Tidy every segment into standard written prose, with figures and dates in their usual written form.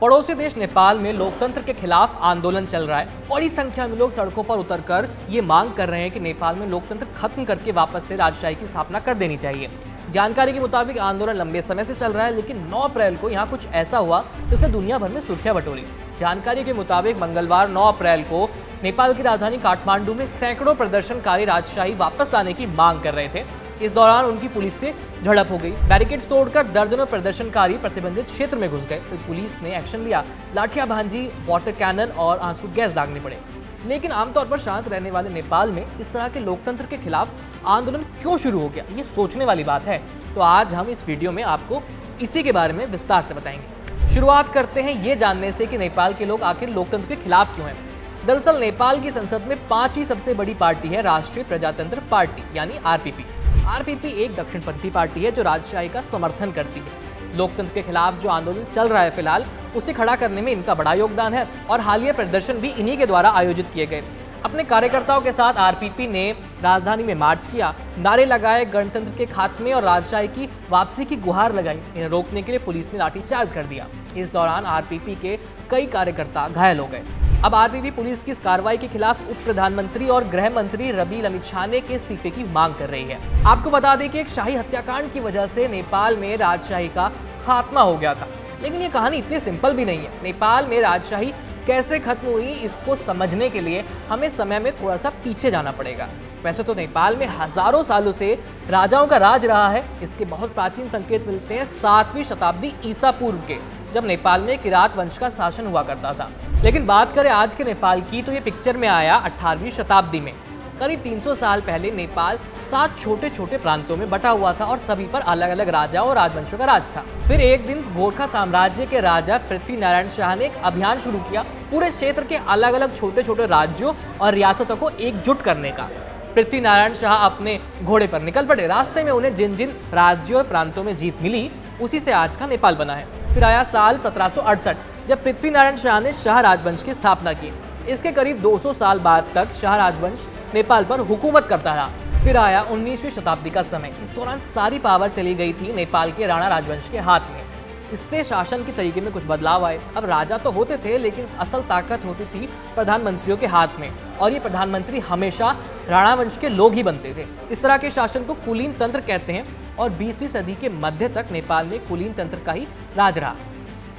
पड़ोसी देश नेपाल में लोकतंत्र के खिलाफ आंदोलन चल रहा है। बड़ी संख्या में लोग सड़कों पर उतरकर ये मांग कर रहे हैं कि नेपाल में लोकतंत्र खत्म करके वापस से राजशाही की स्थापना कर देनी चाहिए। जानकारी के मुताबिक आंदोलन लंबे समय से चल रहा है, लेकिन 9 अप्रैल को यहाँ कुछ ऐसा हुआ जिससे दुनिया भर में सुर्खियां बटोरी। जानकारी के मुताबिक मंगलवार 9 अप्रैल को नेपाल की राजधानी काठमांडू में सैकड़ों प्रदर्शनकारी राजशाही वापस लाने की मांग कर रहे थे। इस दौरान उनकी पुलिस से झड़प हो गई। बैरिकेड्स तोड़कर दर्जनों प्रदर्शनकारी प्रतिबंधित क्षेत्र में घुस गए। फिर पुलिस ने एक्शन लिया। लाठियां भांजी, वाटर कैनन और आंसू गैस दागने पड़े। लेकिन आमतौर पर शांत रहने वाले नेपाल में इस तरह के लोकतंत्र के खिलाफ आंदोलन क्यों शुरू हो गया, ये सोचने वाली बात है। तो आज हम इस वीडियो में आपको इसी के बारे में विस्तार से बताएंगे। शुरुआत करते हैं ये जानने से कि नेपाल के लोग आखिर लोकतंत्र के खिलाफ क्यों हैं। दरअसल नेपाल की संसद में 5वीं सबसे बड़ी पार्टी है राष्ट्रीय प्रजातंत्र पार्टी यानी आरपीपी। आरपीपी एक दक्षिणपंथी पार्टी है जो राजशाही का समर्थन करती है। लोकतंत्र के खिलाफ जो आंदोलन चल रहा है फिलहाल, उसे खड़ा करने में इनका बड़ा योगदान है और हालिया प्रदर्शन भी इन्हीं के द्वारा आयोजित किए गए। अपने कार्यकर्ताओं के साथ आरपीपी ने राजधानी में मार्च किया, नारे लगाए, गणतंत्र के खात्मे और राजशाही की वापसी की गुहार लगाई। इन्हें रोकने के लिए पुलिस ने लाठीचार्ज कर दिया। इस दौरान आरपीपी के कई कार्यकर्ता घायल हो गए। अब आरपीपी पुलिस की इस कार्रवाई के खिलाफ उप प्रधानमंत्री और गृह मंत्री रबी लमिछाने के इस्तीफे की मांग कर रही है। आपको बता दें कि एक शाही हत्याकांड की वजह से नेपाल में राजशाही का खात्मा हो गया था। लेकिन ये कहानी इतनी सिंपल भी नहीं है। नेपाल में राजशाही कैसे खत्म हुई, इसको समझने के लिए हमें समय में थोड़ा सा पीछे जाना पड़ेगा। वैसे तो नेपाल में हजारों सालों से राजाओं का राज रहा है। इसके बहुत प्राचीन संकेत मिलते हैं 7वीं शताब्दी ईसा पूर्व के, जब नेपाल में किरात वंश का शासन हुआ करता था। लेकिन बात करें आज के नेपाल की, तो ये पिक्चर में आया 18वीं शताब्दी में। करीब 300 साल पहले नेपाल 7 छोटे छोटे प्रांतों में बटा हुआ था और सभी पर अलग अलग राजाओं और राजवंशों का राज था। फिर एक दिन गोरखा साम्राज्य के राजा पृथ्वी नारायण शाह ने एक अभियान शुरू किया पूरे क्षेत्र के अलग अलग छोटे छोटे राज्यों और रियासतों को एकजुट करने का। पृथ्वी नारायण शाह अपने घोड़े पर निकल पड़े। रास्ते में उन्हें जिन जिन राज्यों और प्रांतों में जीत मिली, उसी से आज का नेपाल बना है। फिर आया साल 1768, जब पृथ्वी नारायण शाह ने शाह राजवंश की स्थापना की। इसके करीब 200 साल बाद तक शाह राजवंश नेपाल पर हुकूमत करता रहा। फिर आया 19वीं शताब्दी का समय। इस दौरान सारी पावर चली गई थी नेपाल के राणा राजवंश के हाथ में। इससे शासन के तरीके में कुछ बदलाव आए। अब राजा तो होते थे, लेकिन असल ताकत होती थी प्रधानमंत्रियों के हाथ में, और ये प्रधानमंत्री हमेशा राणा वंश के लोग ही बनते थे। इस तरह के शासन को कुलीन तंत्र कहते हैं और 20वीं सदी के मध्य तक नेपाल में कुलीन तंत्र का ही राज रहा।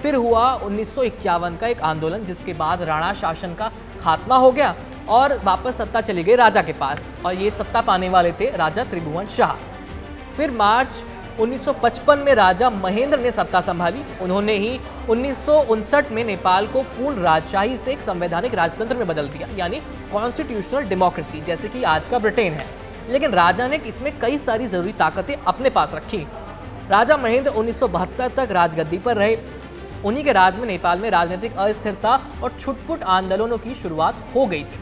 फिर हुआ 1951 का एक आंदोलन, जिसके बाद राणा शासन का खात्मा हो गया और वापस सत्ता चली गई राजा के पास, और ये सत्ता पाने वाले थे राजा त्रिभुवन शाह। फिर मार्च 1955 में राजा महेंद्र ने सत्ता संभाली। उन्होंने ही 1959 में नेपाल को पूर्ण राजशाही से एक संवैधानिक राजतंत्र में बदल दिया, यानी कॉन्स्टिट्यूशनल डेमोक्रेसी, जैसे कि आज का ब्रिटेन है। लेकिन राजा ने इसमें कई सारी जरूरी ताकतें अपने पास रखी। राजा महेंद्र 1972 तक राजगद्दी पर रहे। उन्हीं के राज में नेपाल में राजनीतिक अस्थिरता और छुटपुट आंदोलनों की शुरुआत हो गई थी।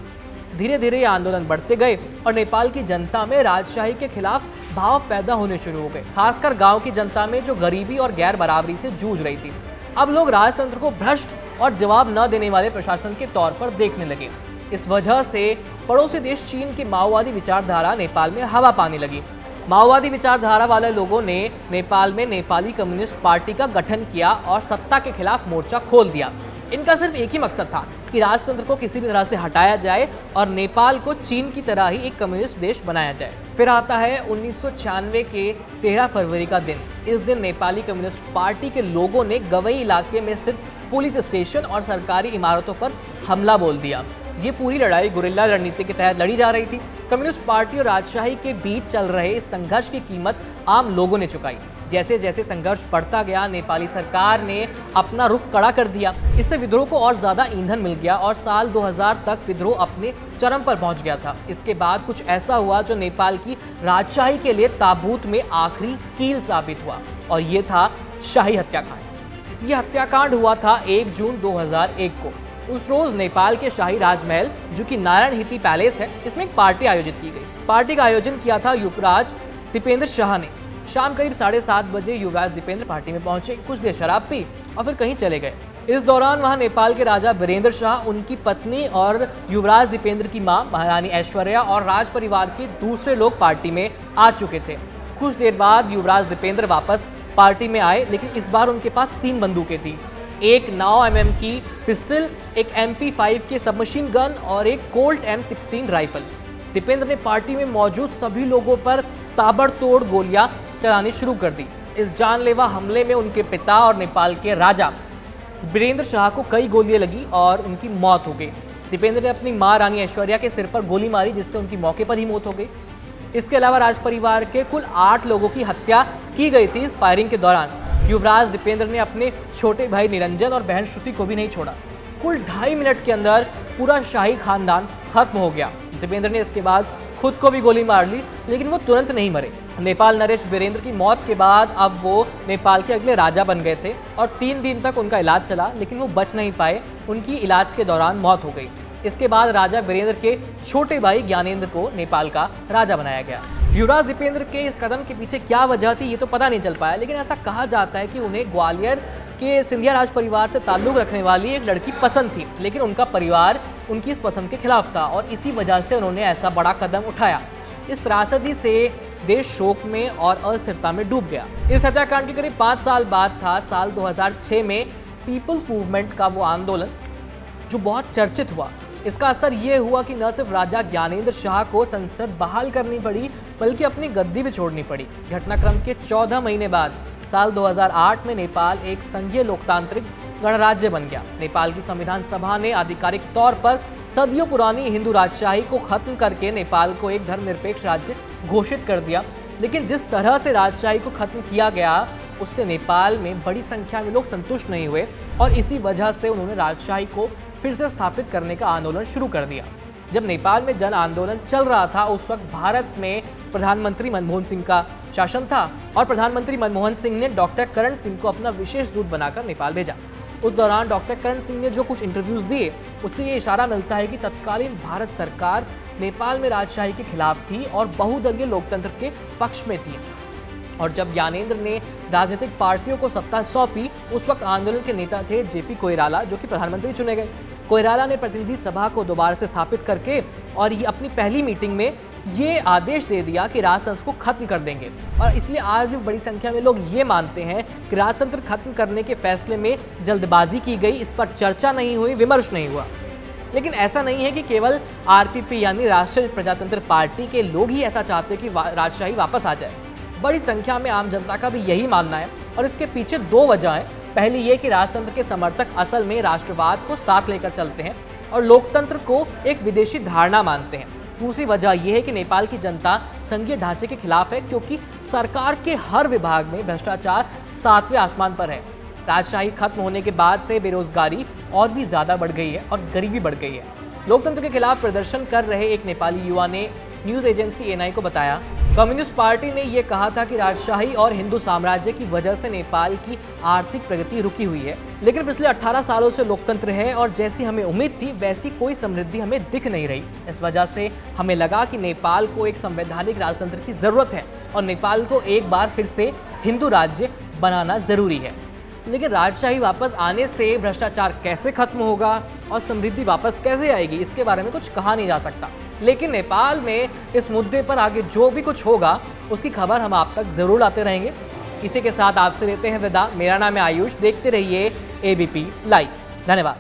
धीरे धीरे ये आंदोलन बढ़ते गए और नेपाल की जनता में राजशाही के खिलाफ भाव पैदा होने शुरू हो गए, खासकर गांव की जनता में, जो गरीबी और गैर बराबरी से जूझ रही थी। अब लोग राजतंत्र को भ्रष्ट और जवाब न देने वाले प्रशासन के तौर पर देखने लगे। इस वजह से पड़ोसी देश चीन की माओवादी विचारधारा नेपाल में हवा पाने लगी। माओवादी विचारधारा वाले लोगों ने नेपाल में नेपाली कम्युनिस्ट पार्टी का गठन किया और सत्ता के खिलाफ मोर्चा खोल दिया। इनका सिर्फ एक ही मकसद था कि राजतंत्र को किसी भी तरह से हटाया जाए और नेपाल को चीन की तरह ही एक कम्युनिस्ट देश बनाया जाए। फिर आता है 1996 के 13 फरवरी का दिन। इस दिन नेपाली कम्युनिस्ट पार्टी के लोगों ने गवई इलाके में स्थित पुलिस स्टेशन और सरकारी इमारतों पर हमला बोल दिया। ये पूरी लड़ाई गुरिल्ला रणनीति के तहत लड़ी जा रही थी। कम्युनिस्ट पार्टी और राजशाही के बीच चल रहे इस संघर्ष की कीमत आम लोगों ने चुकाई। जैसे जैसे संघर्ष बढ़ता गया, नेपाली सरकार ने अपना रुख कड़ा कर दिया। इससे विद्रोह को और ज्यादा ईंधन मिल गया और साल 2000 तक विद्रोह अपने चरम पर पहुंच गया था। इसके बाद कुछ ऐसा हुआ जो नेपाल की राजशाही के लिए ताबूत में आखिरी कील साबित हुआ, और ये था शाही हत्याकांड। यह हत्याकांड हुआ था 1 जून 2001 को। उस रोज नेपाल के शाही राजमहल, जो कि नारायण हिती पैलेस है, इसमें एक पार्टी आयोजित की गई। पार्टी का आयोजन किया था युवराज दीपेंद्र शाह ने। शाम करीब 7:30 बजे युवराज दीपेंद्र पार्टी में पहुंचे, कुछ देर शराब पी और फिर कहीं चले गए। इस दौरान वहां नेपाल के राजा वीरेंद्र शाह, उनकी पत्नी और युवराज दीपेंद्र की मां महारानी ऐश्वर्या और राज परिवार के दूसरे लोग पार्टी में आ चुके थे। कुछ देर बाद युवराज दीपेंद्र वापस पार्टी में आए, लेकिन इस बार उनके पास 3 बंदूकें थी। एक 9 mm की पिस्टल, एक MP5 के सबमशीन गन और एक कोल्ट M16 राइफल। दीपेंद्र ने पार्टी में मौजूद सभी लोगों पर ताबड़तोड़ गोलियां चलानी शुरू कर दी। इस जानलेवा हमले में उनके पिता और नेपाल के राजा वीरेंद्र शाह को कई गोलियां लगी और उनकी मौत हो गई। दीपेंद्र ने अपनी मां रानी ऐश्वर्या के सिर पर गोली मारी, जिससे उनकी मौके पर ही मौत हो गई। इसके अलावा राज परिवार के कुल 8 लोगों की हत्या की गई थी इस फायरिंग के दौरान। युवराज दीपेंद्र ने अपने छोटे भाई निरंजन और बहन श्रुति को भी नहीं छोड़ा। कुल 2.5 मिनट के अंदर पूरा शाही खानदान खत्म हो गया। दीपेंद्र ने इसके बाद खुद को भी गोली मार ली, लेकिन वो तुरंत नहीं मरे। नेपाल नरेश वीरेंद्र की मौत के बाद अब वो नेपाल के अगले राजा बन गए थे और 3 दिन तक उनका इलाज चला, लेकिन वो बच नहीं पाए। उनकी इलाज के दौरान मौत हो गई। इसके बाद राजा वीरेंद्र के छोटे भाई ज्ञानेंद्र को नेपाल का राजा बनाया गया। युवराज दीपेंद्र के इस कदम के पीछे क्या वजह थी ये तो पता नहीं चल पाया, लेकिन ऐसा कहा जाता है कि उन्हें ग्वालियर के सिंधिया राज परिवार से ताल्लुक रखने वाली एक लड़की पसंद थी, लेकिन उनका परिवार उनकी इस पसंद के खिलाफ था और इसी वजह से उन्होंने ऐसा बड़ा कदम उठाया। इस त्रासदी से देश शोक में और अस्थिरता में डूब गया। इस हत्याकांड के करीब 5 साल बाद था साल 2006 में पीपल्स मूवमेंट का वो आंदोलन जो बहुत चर्चित हुआ। इसका असर ये हुआ कि न सिर्फ राजा ज्ञानेंद्र शाह को संसद बहाल करनी पड़ी, बल्कि अपनी गद्दी भी छोड़नी पड़ी। घटनाक्रम के 14 महीने बाद साल 2008 में नेपाल एक संघीय लोकतांत्रिक गणराज्य बन गया। नेपाल की संविधान सभा ने आधिकारिक तौर पर सदियों पुरानी हिंदू राजशाही को खत्म करके नेपाल को एक धर्मनिरपेक्ष राज्य घोषित कर दिया। लेकिन जिस तरह से राजशाही को खत्म किया गया, उससे नेपाल में बड़ी संख्या में लोग संतुष्ट नहीं हुए और इसी वजह से उन्होंने राजशाही को फिर से स्थापित करने का आंदोलन शुरू कर दिया। जब नेपाल में जन आंदोलन चल रहा था, उस वक्त भारत में प्रधानमंत्री मनमोहन सिंह का शासन था और प्रधानमंत्री मनमोहन सिंह ने डॉक्टर करण सिंह को अपना विशेष दूत बनाकर नेपाल भेजा। उस दौरान डॉक्टर करण सिंह ने जो कुछ इंटरव्यूज दिए, उससे ये इशारा मिलता है कि तत्कालीन भारत सरकार नेपाल में राजशाही के खिलाफ थी और बहुदलीय लोकतंत्र के पक्ष में थी। और जब ज्ञानेंद्र ने राजनीतिक पार्टियों को सत्ता सौंपी, उस वक्त आंदोलन के नेता थे जेपी कोइराला, जो कि प्रधानमंत्री चुने गए। कोइराला ने प्रतिनिधि सभा को दोबारा से स्थापित करके और ये अपनी पहली मीटिंग में ये आदेश दे दिया कि राजतंत्र को खत्म कर देंगे। और इसलिए आज भी बड़ी संख्या में लोग ये मानते हैं कि राजतंत्र खत्म करने के फैसले में जल्दबाजी की गई, इस पर चर्चा नहीं हुई, विमर्श नहीं हुआ। लेकिन ऐसा नहीं है कि केवल आरपीपी यानी राष्ट्रीय प्रजातंत्र पार्टी के लोग ही ऐसा चाहते कि राजशाही वापस आ जाए। बड़ी संख्या में आम जनता का भी यही मानना है और इसके पीछे 2 वजह हैं। पहली ये कि राजतंत्र के समर्थक असल में राष्ट्रवाद को साथ लेकर चलते हैं और लोकतंत्र को एक विदेशी धारणा मानते हैं। दूसरी वजह यह है कि नेपाल की जनता संघीय ढांचे के खिलाफ है, क्योंकि सरकार के हर विभाग में भ्रष्टाचार 7वें आसमान पर है। राजशाही खत्म होने के बाद से बेरोजगारी और भी ज्यादा बढ़ गई है और गरीबी बढ़ गई है। लोकतंत्र के खिलाफ प्रदर्शन कर रहे एक नेपाली युवा ने न्यूज एजेंसी एएनआई को बताया, कम्युनिस्ट पार्टी ने यह कहा था कि राजशाही और हिंदू साम्राज्य की वजह से नेपाल की आर्थिक प्रगति रुकी हुई है, लेकिन पिछले 18 सालों से लोकतंत्र है और जैसी हमें उम्मीद थी वैसी कोई समृद्धि हमें दिख नहीं रही। इस वजह से हमें लगा कि नेपाल को एक संवैधानिक राजतंत्र की जरूरत है और नेपाल को एक बार फिर से हिंदू राज्य बनाना जरूरी है। लेकिन राजशाही वापस आने से भ्रष्टाचार कैसे खत्म होगा और समृद्धि वापस कैसे आएगी, इसके बारे में कुछ कहा नहीं जा सकता। लेकिन नेपाल में इस मुद्दे पर आगे जो भी कुछ होगा उसकी खबर हम आप तक जरूर लाते रहेंगे। इसी के साथ आपसे लेते हैं विदा। मेरा नाम है आयुष। देखते रहिए एबीपी लाइव। धन्यवाद।